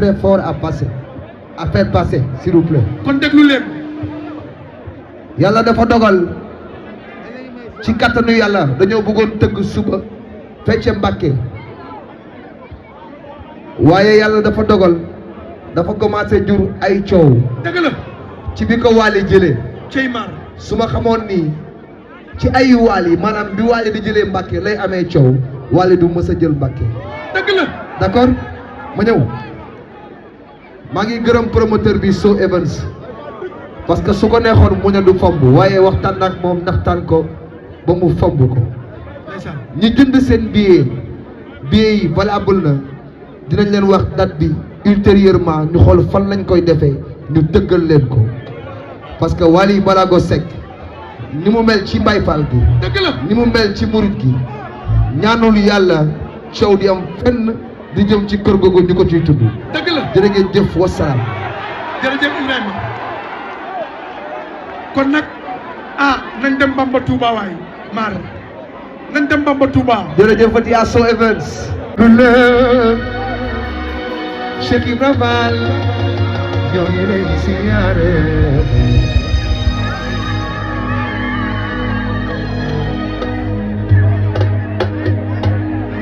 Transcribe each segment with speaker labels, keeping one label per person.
Speaker 1: très fort à passer à faire passer s'il vous plaît.
Speaker 2: kon déglu leen.
Speaker 1: yàlla dafa dogal ci kattanu yàlla dañoo bëggoon tëgg suba fecce Mbàkke waaye yàlla dafa dogal dafa commencé jur ay coow.
Speaker 2: dëgg la.
Speaker 1: ci bi ko Wally jëlee.
Speaker 2: cey maar.
Speaker 1: su ma xamoon nii ci ay Wally maanaam bi Wally di jëlee Mbàkke lay amee coow Wally du mës a jël Mbàkke.
Speaker 2: dëgg la.
Speaker 1: d'accord ma ñëw maa ngi gërëm promoteur bi So Evans parce que su ko neexoon mu ne du fomb waaye waxtaan ak moom naxtaan ko ba mu fomb ko. ñi jënd seen billet yi valable na dinañ leen wax date bi ultérieurement ñu xool fan lañ koy defee ñu dëggal leen ko parce que Wally Ballago Seck ni mu mel ci Baye Fall gi.
Speaker 2: dëgg la.
Speaker 1: ni mu mel ci murit gi ñaanul yàlla coow di am fenn di jëm ci kër googu ñu ko ciy tudd.
Speaker 2: dëgg la.
Speaker 1: jërë ngeen jëf wasalaam.
Speaker 2: jërëjëf Ibrahima kon nag nañ dem Bamba Touba waay maar nañ dem Bamba Touba.
Speaker 1: jërëjëf Fatia So Evans. Cheikh Ibrahima Fall ñoo ngi leen di siyaare.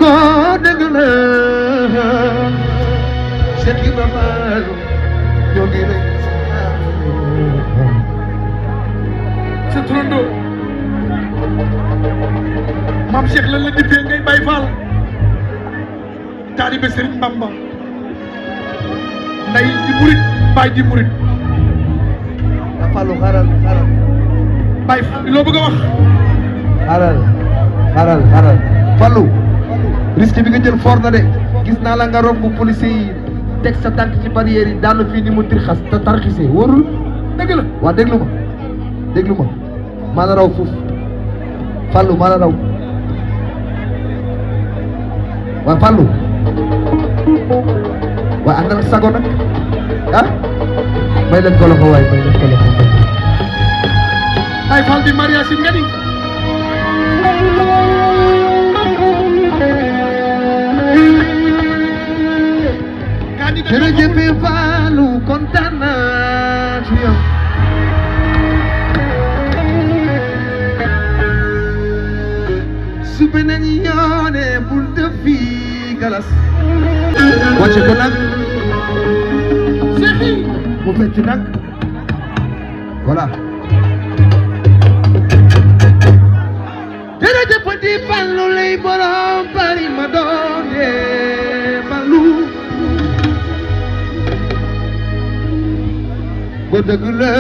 Speaker 1: góor dëgg la Cheikh Ibrahima Fall ñoo ngi leen di siyaare.
Speaker 2: sa turando maam Cheikh lan la dippee ngay Baye Fall taalibe Serigne Bamba nday di murit baay di murit.
Speaker 1: Fallou xaaral.
Speaker 2: Baye Fall loo bëgg a wax.
Speaker 1: xaaral Fallou risque bi nga jël fort na de gis naa la nga romb police yi teg sa tànk ci barrière yi daanu fii ni mu tirxas te tarxisee wóorul.
Speaker 2: dëgg la.
Speaker 1: waa déglu ma maa la raw foofu Fallou maa la raw waa Fallou waa àndal sago nag may leen ko loxo waay may leen ko loxo.
Speaker 2: Baye Fall di mariage nga ni.
Speaker 1: jërëjëf Fallou kontaan naa ci yow. su beneen yoone bul def fii galas. wàcce ko nag.
Speaker 2: Cheikh
Speaker 1: mu fecc nag. voilà. jërëjëf di Fallou lay borom bari ma doon yee Fallou. ba dëgg la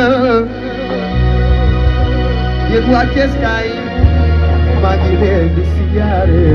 Speaker 1: yéen waa Thiès kaay maa ngi leen di siyaare.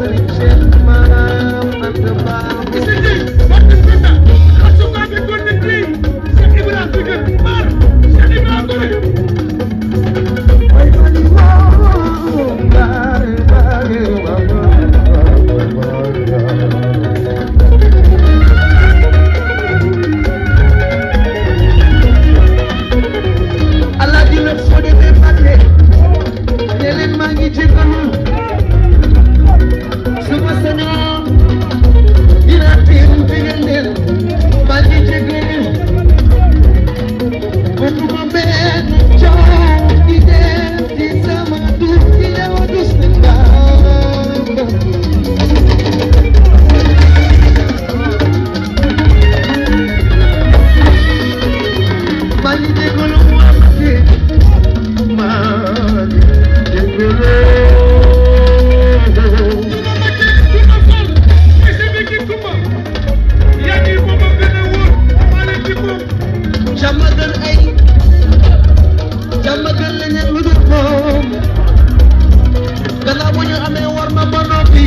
Speaker 1: Sëriñ Cheikh Maam Anta Baam
Speaker 2: Isiji wante fita xasuka bi ko nit li Cheikh Ibrahima Figue mar Cheikh Ibrahima Gore
Speaker 1: way mani moom baare baare Allah di la fode be fàtte ne leen maa ngi jégalu sama sañoon dina teew bégal leen maa ngi jégalu bëgguma benn coow di dem ci sama tur di yow dus na Bamba maa ngi jégalu maa ngi jégalu jàmmagal la ñeen lu dul moom gannaaw bu ñu amee war ma ba noppi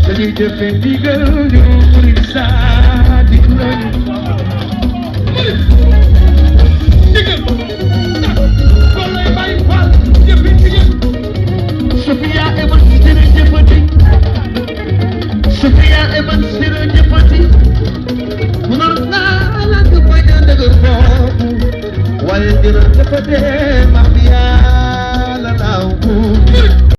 Speaker 1: dañuy jëfe ndigal ñu murid saadik lañu
Speaker 2: ndigal wallaay bàyyi faal jëfe ndigal
Speaker 1: Sophia Evans jërëjëfati Sophia Evans jërëjëfati mënoon naa la ko bañ a dëgër bopp waaye jërëjëfati